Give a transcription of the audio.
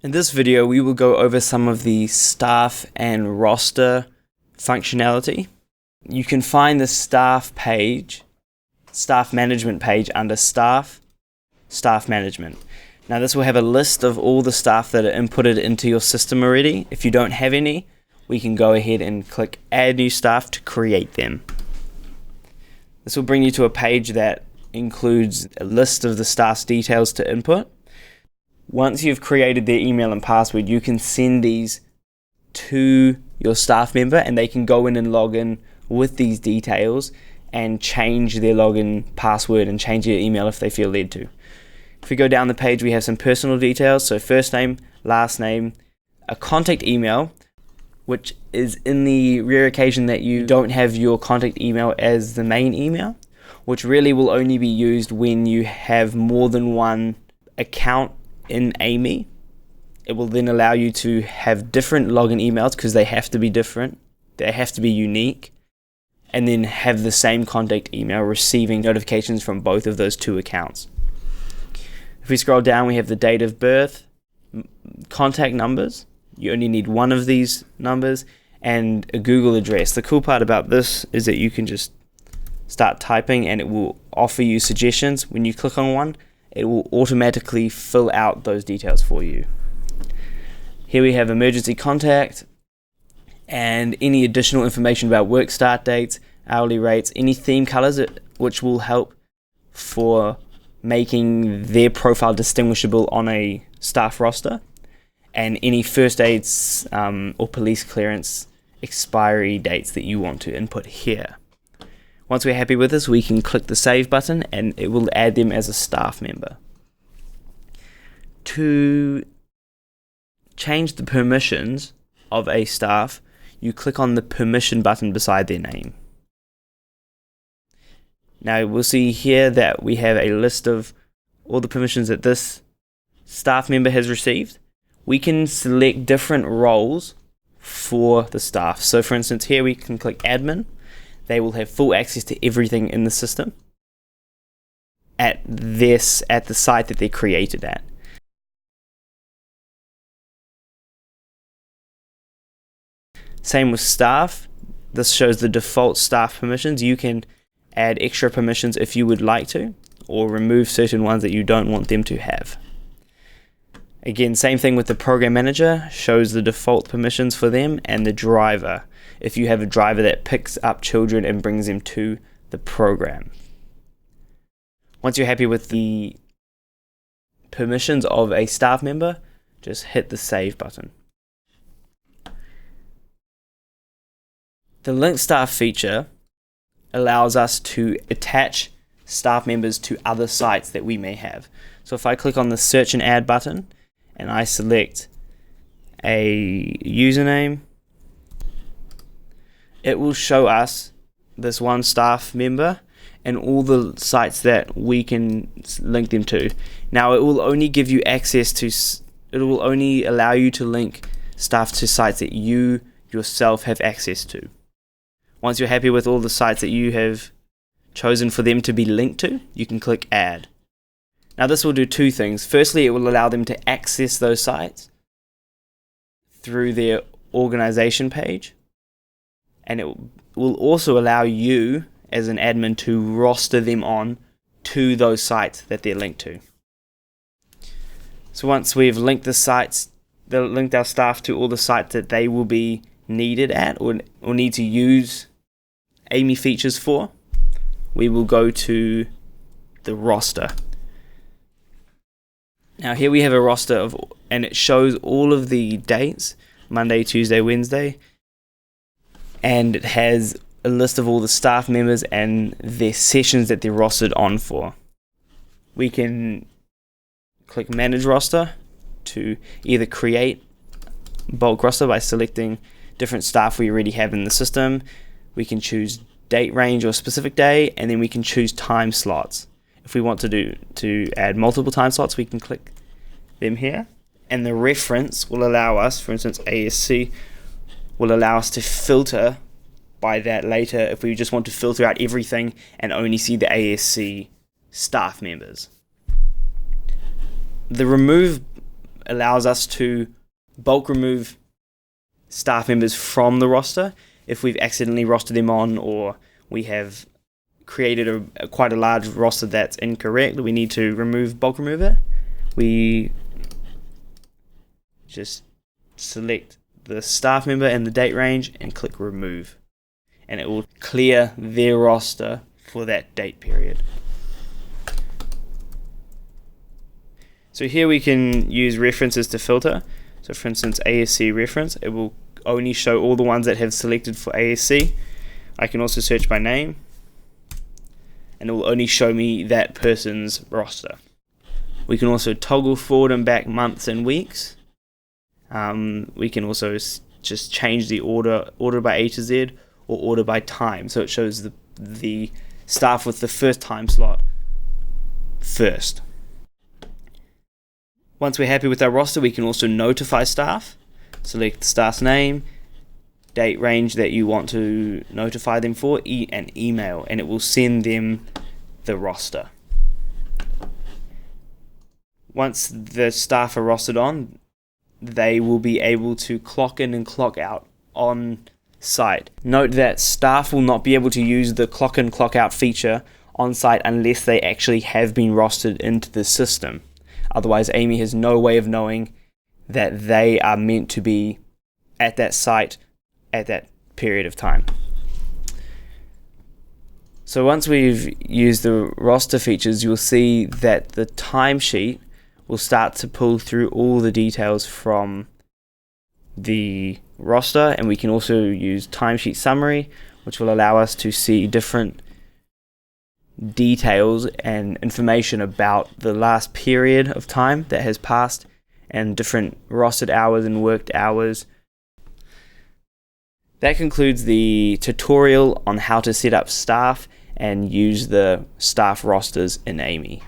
In this video, we will go over some of the staff and roster functionality. You can find the staff management page under staff management. Now this will have a list of all the staff that are inputted into your system already. If you don't have any, we can go ahead and click add new staff to create them. This will bring you to a page that includes a list of the staff's details to input. Once you've created their email and password, you can send these to your staff member and they can go in and log in with these details and change their login password and change their email if they feel led to. If we go down the page, we have some personal details, so first name, last name, a contact email, which is in the rare occasion that you don't have your contact email as the main email, which really will only be used when you have more than one account in Aimy. It will then allow you to have different login emails because they have to be different, they have to be unique, and then have the same contact email receiving notifications from both of those two accounts. If we scroll down, we have the date of birth, contact numbers. You only need one of these numbers, and a Google address. The cool part about this is that you can just start typing and it will offer you suggestions. When you click on one, it will automatically fill out those details for you. Here we have emergency contact and any additional information about work start dates, hourly rates, any theme colors which will help for making their profile distinguishable on a staff roster, and any first aids or police clearance expiry dates that you want to input here. Once we're happy with this, we can click the save button and it will add them as a staff member. To change the permissions of a staff, you click on the permission button beside their name. Now we'll see here that we have a list of all the permissions that this staff member has received. We can select different roles for the staff. So for instance, here we can click admin. They will have full access to everything in the system at the site that they're created at. Same with staff. This shows the default staff permissions. You can add extra permissions if you would like to, or remove certain ones that you don't want them to have. Again, same thing with the program manager, shows the default permissions for them, and the driver, if you have a driver that picks up children and brings them to the program. Once you're happy with the permissions of a staff member, just hit the save button. The link staff feature allows us to attach staff members to other sites that we may have. So if I click on the search and add button and I select a username, it will show us this one staff member and all the sites that we can link them to. Now it will only give you access to, it will only allow you to link staff to sites that you yourself have access to. Once you're happy with all the sites that you have chosen for them to be linked to, you can click add. Now this will do two things. Firstly, it will allow them to access those sites through their organization page, and it will also allow you as an admin to roster them on to those sites that they're linked to. So once we've linked the sites, linked our staff to all the sites that they will be needed at or need to use Aimy features for, we will go to the roster. Now here we have a roster and it shows all of the dates, Monday, Tuesday, Wednesday, and it has a list of all the staff members and their sessions that they're rostered on for. We can click manage roster to either create bulk roster by selecting different staff we already have in the system. We can choose date range or specific day, and then we can choose time slots. If we want to add multiple time slots, we can click them here, and the reference will allow us, for instance ASC, will allow us to filter by that later if we just want to filter out everything and only see the ASC staff members. The remove allows us to bulk remove staff members from the roster if we've accidentally rostered them on, or we have created quite a large roster that's incorrect. We need to bulk remove it. We just select the staff member and the date range and click remove, and it will clear their roster for that date period. So here we can use references to filter. So for instance, ASC reference, it will only show all the ones that have selected for ASC. I can also search by name, and it will only show me that person's roster. We can also toggle forward and back months and weeks. We can also just change the order by A to Z, or order by time, so it shows the staff with the first time slot first. Once we're happy with our roster, we can also notify staff. Select the staff's name, date range that you want to notify them for, and email, and it will send them the roster. Once the staff are rostered on, they will be able to clock in and clock out on site. Note that staff will not be able to use the clock in, clock out feature on site unless they actually have been rostered into the system. Otherwise, Aimy has no way of knowing that they are meant to be at that site at that period of time. So once we've used the roster features, you'll see that the timesheet will start to pull through all the details from the roster, and we can also use timesheet summary, which will allow us to see different details and information about the last period of time that has passed, and different rostered hours and worked hours. That concludes the tutorial on how to set up staff and use the staff rosters in Aimy.